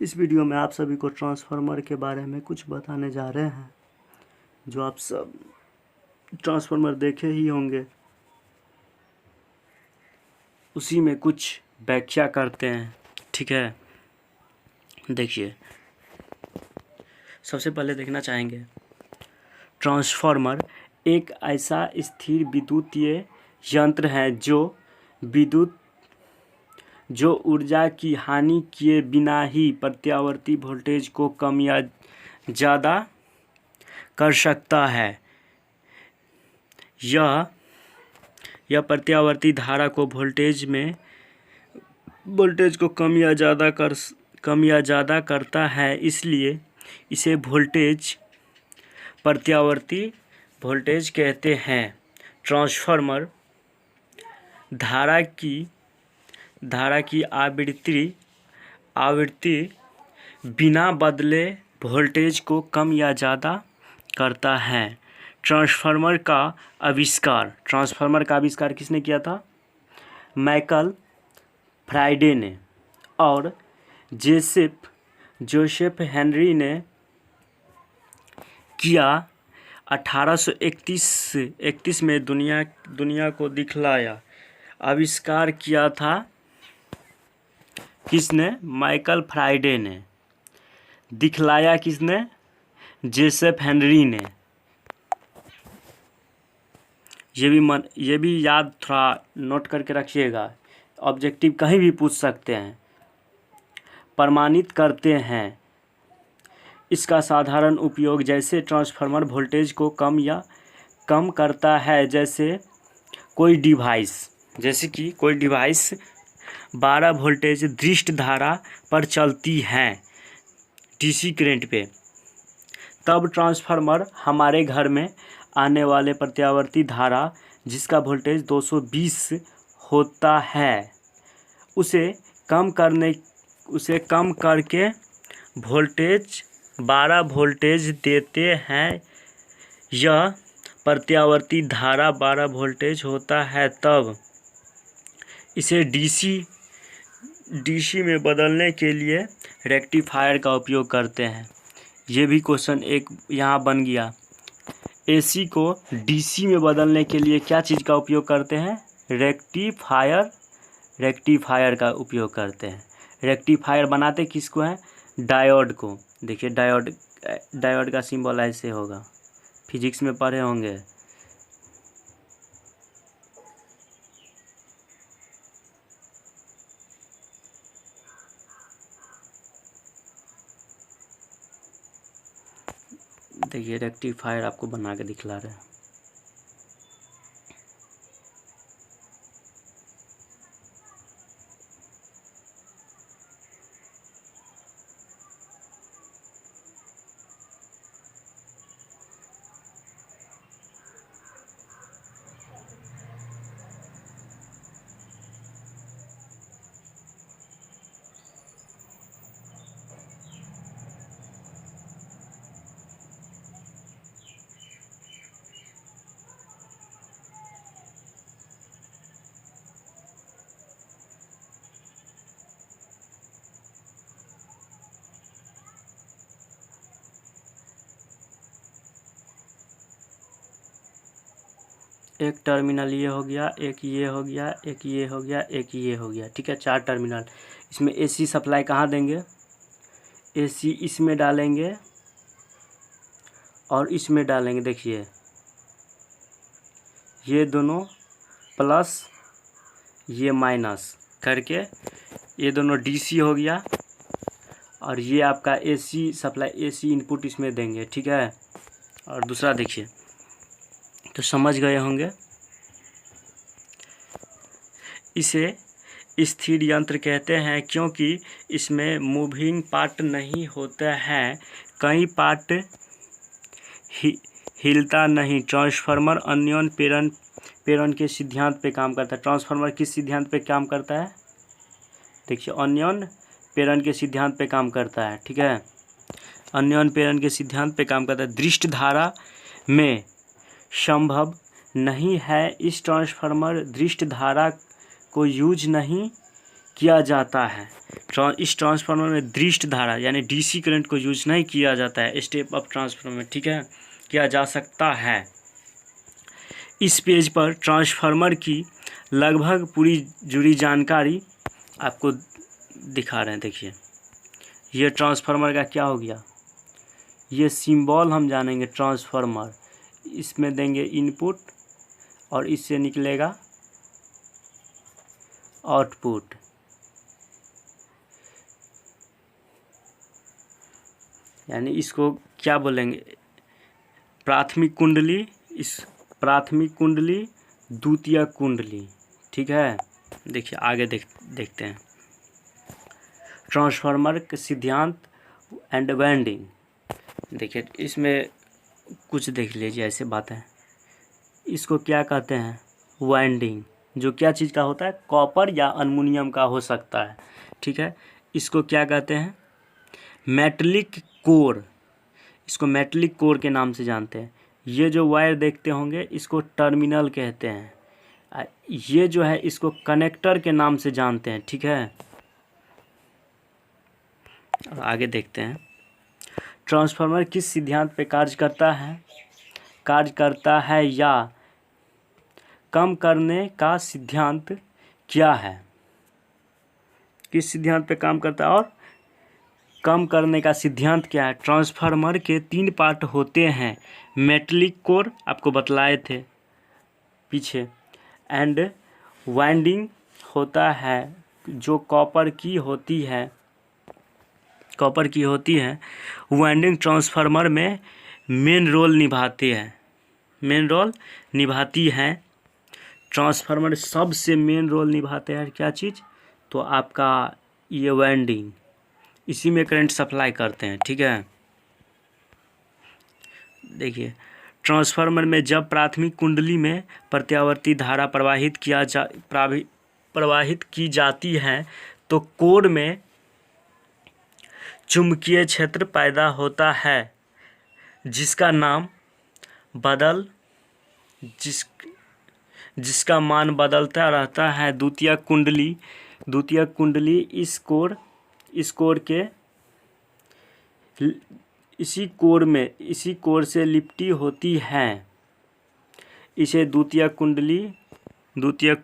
इस वीडियो में आप सभी को ट्रांसफार्मर के बारे में कुछ बताने जा रहे हैं। जो आप सब ट्रांसफार्मर देखे ही होंगे, उसी में कुछ व्याख्या करते हैं। ठीक है, देखिए, सबसे पहले देखना चाहेंगे ट्रांसफार्मर एक ऐसा स्थिर विद्युतीय यंत्र है जो ऊर्जा की हानि किए बिना ही प्रत्यावर्ती वोल्टेज को कम या ज़्यादा कर सकता है। यह प्रत्यावर्ती धारा को वोल्टेज को कम या ज़्यादा करता है, इसलिए इसे प्रत्यावर्ती वोल्टेज कहते हैं। ट्रांसफार्मर धारा की आवृत्ति बिना बदले वोल्टेज को कम या ज़्यादा करता है। ट्रांसफार्मर का आविष्कार किसने किया था? माइकल फैराडे ने और जोसेफ हेनरी ने किया। 1831 में दुनिया को दिखलाया। आविष्कार किया था किसने? माइकल फैराडे ने। दिखलाया किसने? जोसेफ हेनरी ने। ये भी याद थोड़ा नोट करके रखिएगा, ऑब्जेक्टिव कहीं भी पूछ सकते हैं। प्रमाणित करते हैं। इसका साधारण उपयोग जैसे ट्रांसफार्मर वोल्टेज को कम करता है, जैसे कोई डिवाइस 12 वोल्टेज दृष्ट धारा पर चलती है, डीसी करंट पे, तब ट्रांसफार्मर हमारे घर में आने वाले प्रत्यावर्ती धारा जिसका वोल्टेज 220 होता है, उसे कम करके 12 वोल्टेज देते हैं। यह प्रत्यावर्ती धारा 12 वोल्टेज होता है, तब इसे डीसी में बदलने के लिए रेक्टिफायर का उपयोग करते हैं। ये भी क्वेश्चन एक यहाँ बन गया। एसी को डीसी में बदलने के लिए क्या चीज़ का उपयोग करते हैं? रेक्टिफायर का उपयोग करते हैं। रेक्टिफायर बनाते किसको हैं? डायोड को। देखिए, डायोड का सिंबल ऐसे होगा, फिजिक्स में पढ़े होंगे। देखिए, रेक्टिफायर आपको बना के दिखला रहे हैं। एक टर्मिनल ये हो गया, एक ये हो गया, एक ये हो गया, एक ये हो गया। ठीक है, 4 टर्मिनल। इसमें एसी सप्लाई कहाँ देंगे? एसी इसमें डालेंगे और इसमें डालेंगे। देखिए, ये दोनों प्लस ये माइनस करके ये दोनों डीसी हो गया, और ये आपका एसी सप्लाई, एसी इनपुट इसमें देंगे। ठीक है, और दूसरा देखिए, तो समझ गए होंगे। इसे स्थिर यंत्र कहते हैं क्योंकि इसमें मूविंग पार्ट नहीं होते हैं, कई पार्ट हिलता नहीं। ट्रांसफार्मर अन्योन प्रेरण के सिद्धांत पे काम करता है। ट्रांसफार्मर किस सिद्धांत पे काम करता है? देखिए, अन्योन प्रेरण के सिद्धांत पे काम करता है। ठीक है, अन्योन प्रेरण के सिद्धांत पे काम करता है। दृष्ट धारा में संभव नहीं है। इस ट्रांसफार्मर दृष्ट धारा को यूज नहीं किया जाता है। इस ट्रांसफार्मर में दृष्ट धारा यानी डीसी करंट को यूज नहीं किया जाता है, स्टेप अप ट्रांसफार्मर में, ठीक है, किया जा सकता है। इस पेज पर ट्रांसफार्मर की लगभग पूरी जुड़ी जानकारी आपको दिखा रहे हैं। देखिए ये ट्रांसफार्मर का क्या हो गया, ये सिंबल हम जानेंगे ट्रांसफार्मर, इसमें देंगे इनपुट और इससे निकलेगा आउटपुट। यानी इसको क्या बोलेंगे, प्राथमिक कुंडली, इस प्राथमिक कुंडली, द्वितीय कुंडली, ठीक है। देखिए आगे देखते हैं ट्रांसफार्मर के सिद्धांत एंड वाइंडिंग। देखिए इसमें कुछ देख लीजिए ऐसे बात है, इसको क्या कहते हैं, वाइंडिंग, जो क्या चीज़ का होता है, कॉपर या अल्युमिनियम का हो सकता है, ठीक है। इसको क्या कहते हैं, मेटलिक कोर, इसको मेटलिक कोर के नाम से जानते हैं। ये जो वायर देखते होंगे इसको टर्मिनल कहते हैं, ये जो है इसको कनेक्टर के नाम से जानते हैं, ठीक है। और आगे देखते हैं ट्रांसफार्मर किस सिद्धांत पे कार्य करता है या कम करने का सिद्धांत क्या है, किस सिद्धांत पे काम करता है और कम करने का सिद्धांत क्या है। ट्रांसफार्मर के 3 पार्ट होते हैं, मेटलिक कोर आपको बतलाए थे पीछे, एंड वाइंडिंग होता है जो कॉपर की होती है, वाइंडिंग ट्रांसफार्मर में मेन रोल निभाती है। ट्रांसफार्मर सबसे मेन रोल निभाते हैं क्या चीज़, तो आपका ये वाइंडिंग, इसी में करंट सप्लाई करते हैं, ठीक है। देखिए ट्रांसफार्मर में जब प्राथमिक कुंडली में प्रत्यावर्ती धारा प्रवाहित की जाती है तो कोर में चुंबकीय क्षेत्र पैदा होता है जिसका मान बदलता रहता है। द्वितीय कुंडली इस कोर के इसी कोर से लिपटी होती है। इसे द्वितीय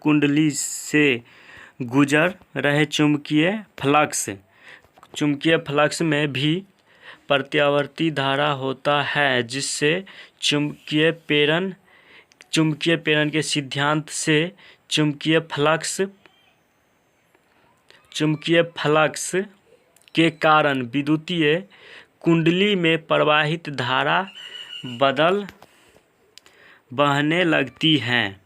कुंडली से गुजर रहे चुंबकीय फ्लक्स में भी प्रत्यावर्ती धारा होता है, जिससे चुंबकीय प्रेरण के सिद्धांत से चुंबकीय फ्लक्स के कारण विद्युतीय कुंडली में प्रवाहित धारा बहने लगती है।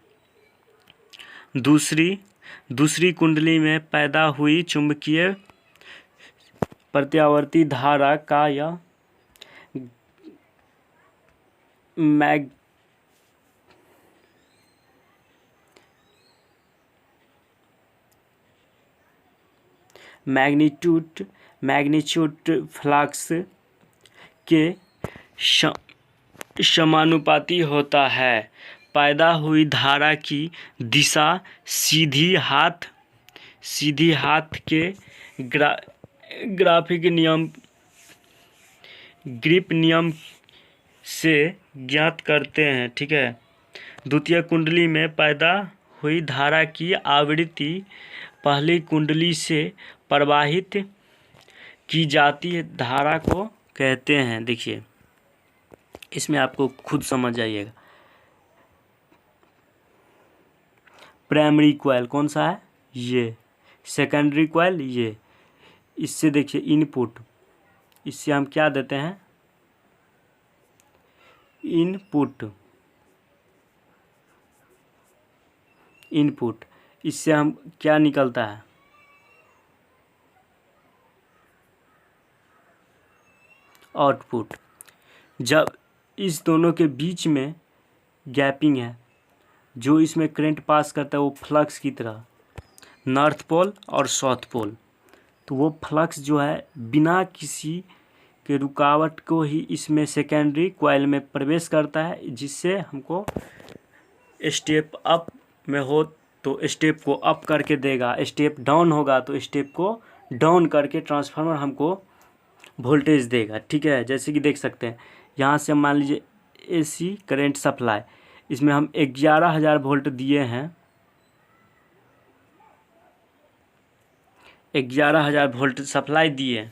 दूसरी कुंडली में पैदा हुई चुंबकीय प्रत्यावर्ती धारा का यह मैग्नीट्यूड फ्लक्स के समानुपाती होता है। पैदा हुई धारा की दिशा सीधी हाथ के ग्रिप नियम से ज्ञात करते हैं, ठीक है। द्वितीय कुंडली में पैदा हुई धारा की आवृत्ति पहली कुंडली से प्रवाहित की जाती धारा को कहते हैं। देखिए इसमें आपको खुद समझ आइएगा। प्राइमरी कॉइल कौन सा है, ये। सेकेंडरी कॉइल ये। इससे देखिए इनपुट, इससे हम क्या देते हैं, इनपुट। इससे हम क्या निकलता है, आउटपुट। जब इस दोनों के बीच में गैपिंग है, जो इसमें करंट पास करता है वो फ्लक्स की तरह, नॉर्थ पोल और साउथ पोल, तो वो फ्लक्स जो है बिना किसी के रुकावट को ही इसमें सेकेंडरी कॉइल में प्रवेश करता है, जिससे हमको स्टेप अप में तो स्टेप को अप करके देगा, स्टेप डाउन होगा तो स्टेप को डाउन करके ट्रांसफार्मर हमको वोल्टेज देगा। ठीक है, जैसे कि देख सकते हैं यहाँ से मान लीजिए एसी करंट सप्लाई, इसमें हम 11,000 वोल्ट दिए हैं, 11,000 वोल्ट सप्लाई दिए।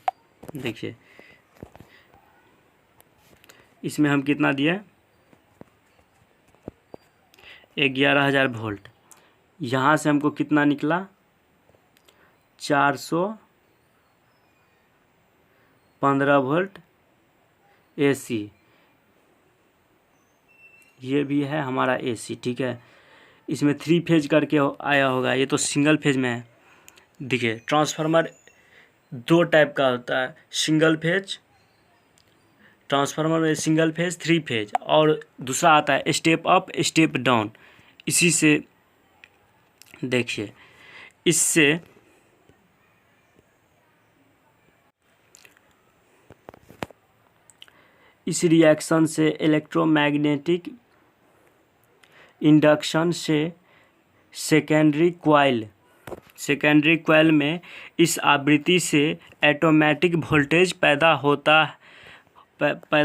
देखिए इसमें हम कितना दिए, 11,000 वोल्ट। यहाँ से हमको कितना निकला, 415 वोल्ट एसी। ये भी है हमारा एसी। ठीक है, इसमें 3 फेज करके आया होगा, ये तो सिंगल फेज में है। देखिए ट्रांसफार्मर 2 टाइप का होता है, सिंगल फेज ट्रांसफार्मर में, सिंगल फेज 3 फेज, और दूसरा आता है स्टेप अप स्टेप डाउन। इसी से देखिए, इससे इस रिएक्शन से इलेक्ट्रोमैग्नेटिक इंडक्शन से सेकेंडरी कॉइल में इस आवृत्ति से ऑटोमेटिक वोल्टेज पैदा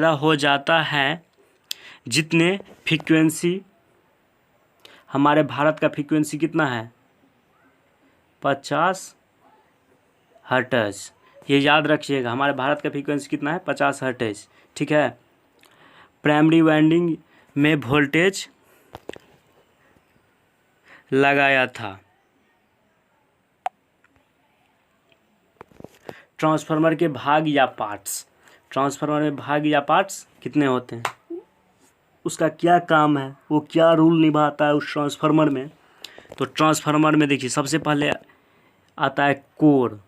हो जाता है। जितने फ्रीक्वेंसी, हमारे भारत का फ्रीक्वेंसी कितना है, 50 हर्ट्ज। ये याद रखिएगा, हमारे भारत का फ्रीक्वेंसी कितना है, 50 हर्ट्ज। ठीक है, प्राइमरी वाइंडिंग में वोल्टेज लगाया था। ट्रांसफार्मर के भाग या पार्ट्स, ट्रांसफार्मर में भाग या पार्ट्स कितने होते हैं, उसका क्या काम है, वो क्या रूल निभाता है उस ट्रांसफार्मर में। तो ट्रांसफार्मर में देखिए सबसे पहले आता है कोर।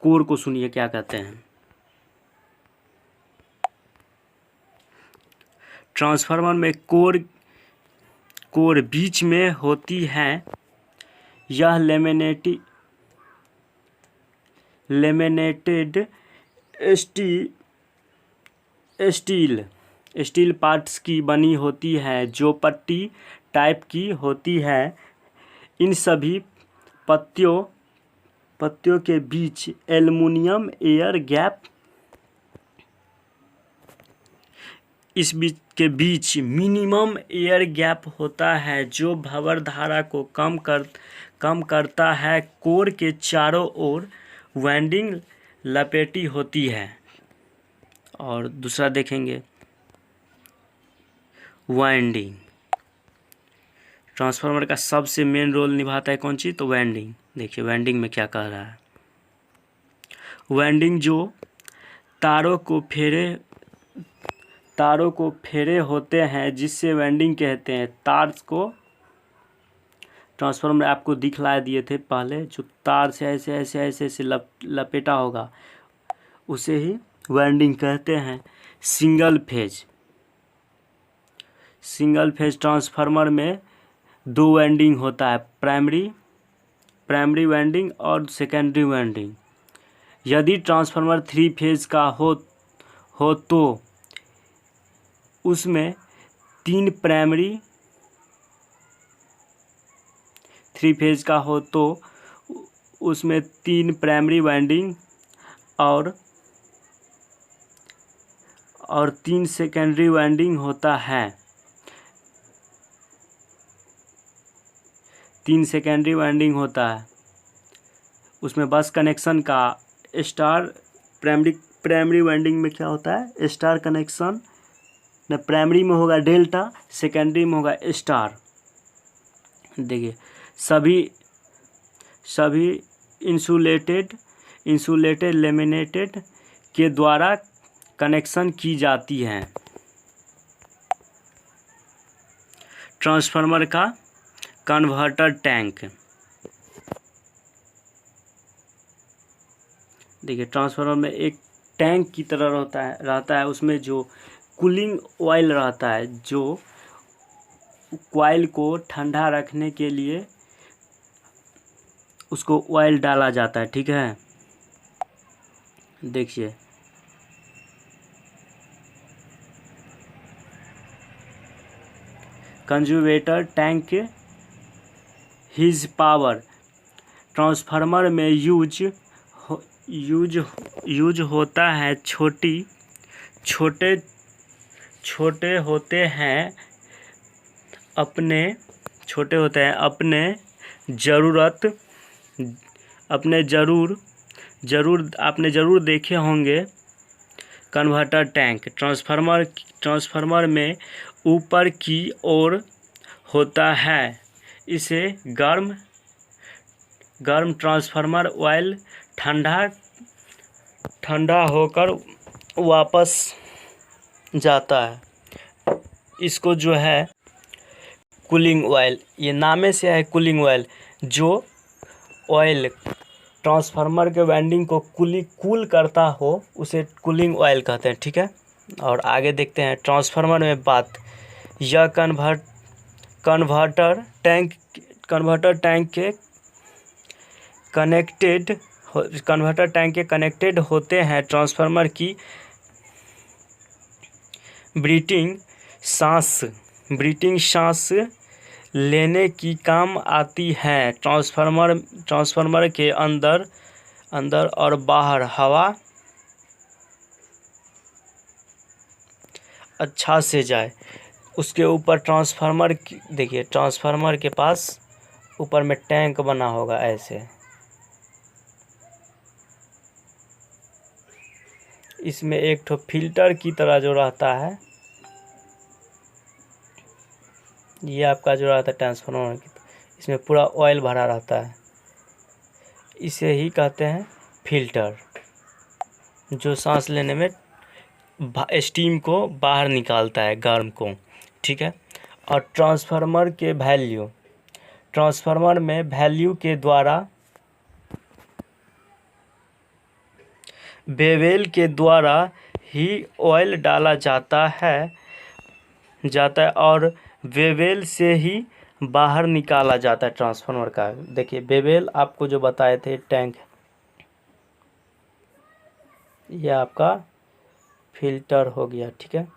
कोर को सुनिए क्या कहते हैं। ट्रांसफार्मर में कोर बीच में होती है। यह लेमिनेटेड स्टील पार्ट्स की बनी होती है, जो पट्टी टाइप की होती है। इन सभी पत्तियों के बीच एल्युमिनियम एयर गैप, इस बीच के बीच मिनिमम एयर गैप होता है, जो भंवर धारा को कम करता है। कोर के चारों ओर वाइंडिंग लपेटी होती है। और दूसरा देखेंगे, वाइंडिंग। ट्रांसफार्मर का सबसे मेन रोल निभाता है कौन चीज़, तो वाइंडिंग। देखिए वाइंडिंग में क्या कह रहा है। वाइंडिंग जो तारों को फेरे होते हैं, जिससे वाइंडिंग कहते हैं। तार को ट्रांसफार्मर आपको दिखला दिए थे पहले, जो तार से ऐसे लपेटा होगा, उसे ही वाइंडिंग कहते हैं। सिंगल फेज ट्रांसफार्मर में 2 वाइंडिंग होता है, प्राइमरी वाइंडिंग और सेकेंडरी वाइंडिंग। यदि ट्रांसफार्मर 3 फेज का हो तो उसमें 3 प्राइमरी, 3 फेज का हो तो उसमें 3 प्राइमरी वाइंडिंग और 3 सेकेंडरी वाइंडिंग होता है। 3 सेकेंडरी वाइंडिंग होता है, उसमें बस कनेक्शन का स्टार। प्राइमरी वाइंडिंग में क्या होता है, स्टार कनेक्शन। न प्राइमरी में होगा डेल्टा, सेकेंडरी में होगा स्टार। देखिए सभी इंसुलेटेड लेमिनेटेड के द्वारा कनेक्शन की जाती हैं। ट्रांसफार्मर का कन्वर्टर टैंक। देखिए ट्रांसफार्मर में एक टैंक की तरह रहता है, उसमें जो कूलिंग ऑयल रहता है, जो कॉइल को ठंडा रखने के लिए उसको ऑयल डाला जाता है। ठीक है, देखिए कंज्यूवेटर टैंक हिज पावर। ट्रांसफार्मर में यूज होता है छोटे छोटे होते हैं अपने आपने ज़रूर देखे होंगे कन्वर्टर टैंक। ट्रांसफार्मर में ऊपर की ओर होता है। इसे गर्म ट्रांसफार्मर ऑयल ठंडा होकर वापस जाता है। इसको जो है कूलिंग ऑयल, ये नामे से है कूलिंग ऑयल। जो ऑयल ट्रांसफार्मर के वाइंडिंग को कूल करता हो उसे कूलिंग ऑयल कहते हैं। ठीक है, और आगे देखते हैं ट्रांसफार्मर में बात। यह कन्वर्टर टैंक के कनेक्टेड होते हैं। ट्रांसफार्मर की ब्रीथिंग सांस लेने की काम आती है। ट्रांसफार्मर के अंदर और बाहर हवा अच्छा से जाए उसके ऊपर देखिए ट्रांसफार्मर के पास ऊपर में टैंक बना होगा ऐसे। इसमें एक ठो फिल्टर की तरह जो रहता है, ये आपका जो रहता है ट्रांसफार्मर की, इसमें पूरा ऑयल भरा रहता है। इसे ही कहते हैं फिल्टर, जो सांस लेने में स्टीम को बाहर निकालता है, गर्म को। ठीक है, और ट्रांसफार्मर में वैल्यू के द्वारा बेवेल के द्वारा ही ऑयल डाला जाता है और बेवेल से ही बाहर निकाला जाता है ट्रांसफार्मर का। देखिए बेवेल आपको जो बताए थे टैंक, ये आपका फिल्टर हो गया। ठीक है,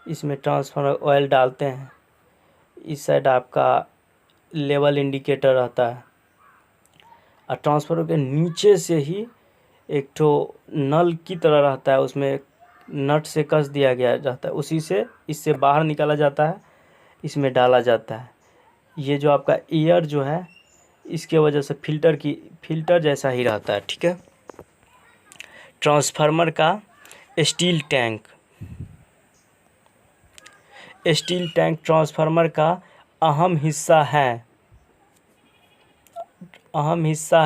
इसमें ट्रांसफार्मर ऑयल डालते हैं। इस साइड आपका लेवल इंडिकेटर रहता है, और ट्रांसफार्मर के नीचे से ही एक ठो नल की तरह रहता है, उसमें नट से कस दिया गया रहता है, उसी से इससे बाहर निकाला जाता है, इसमें डाला जाता है। ये जो आपका एयर जो है इसके वजह से फिल्टर जैसा ही रहता है। ठीक है, ट्रांसफार्मर का स्टील टैंक ट्रांसफार्मर का अहम हिस्सा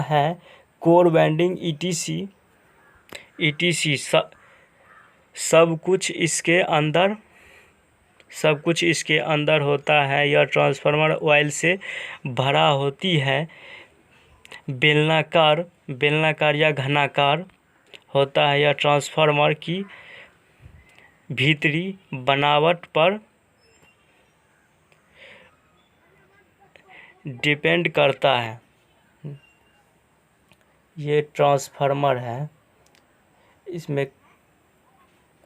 है। कोर वाइंडिंग ईटीसी सब कुछ इसके अंदर होता है। यह ट्रांसफार्मर ऑयल से भरा होती है। बेलनाकार या घनाकार होता है। यह ट्रांसफार्मर की भीतरी बनावट पर डिपेंड करता है। ये ट्रांसफार्मर है, इसमें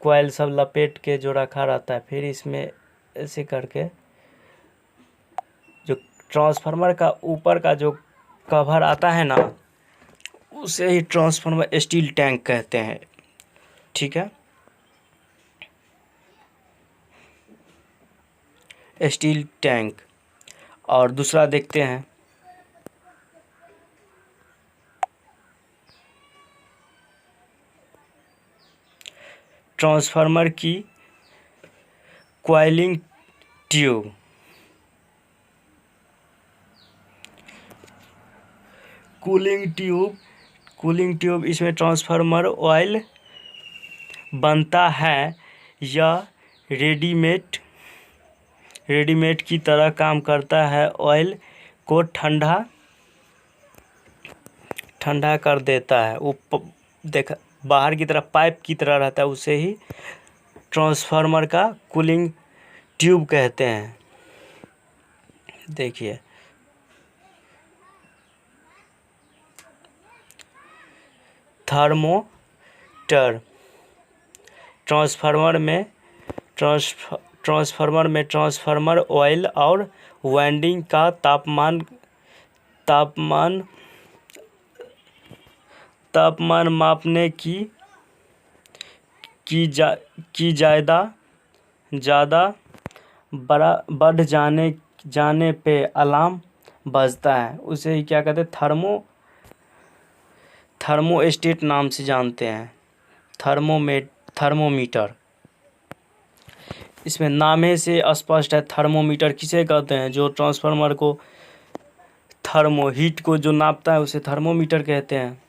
कॉइल सब लपेट के जो रखा रहता है, फिर इसमें ऐसे करके जो ट्रांसफार्मर का ऊपर का जो कवर आता है ना, उसे ही ट्रांसफार्मर स्टील टैंक कहते हैं। ठीक है, स्टील टैंक। और दूसरा देखते हैं, ट्रांसफार्मर की कॉइलिंग ट्यूब। कूलिंग ट्यूब इसमें ट्रांसफार्मर ऑयल बनता है। यह रेडीमेड की तरह काम करता है। ऑयल को ठंडा कर देता है। वो बाहर की तरफ पाइप की तरह रहता है, उसे ही ट्रांसफार्मर का कूलिंग ट्यूब कहते हैं। देखिए थर्मोमीटर ट्रांसफार्मर ट्रांसफार्मर में ट्रांसफार्मर ऑयल और वाइंडिंग का तापमान मापने की ज़्यादा बढ़ जाने पे अलार्म बजता है। उसे ही क्या कहते हैं, थर्मोस्टेट नाम से जानते हैं, थर्मोमीटर। इसमें नामे से स्पष्ट है, थर्मोमीटर किसे कहते हैं, जो ट्रांसफार्मर को हीट को जो नापता है उसे थर्मोमीटर कहते हैं।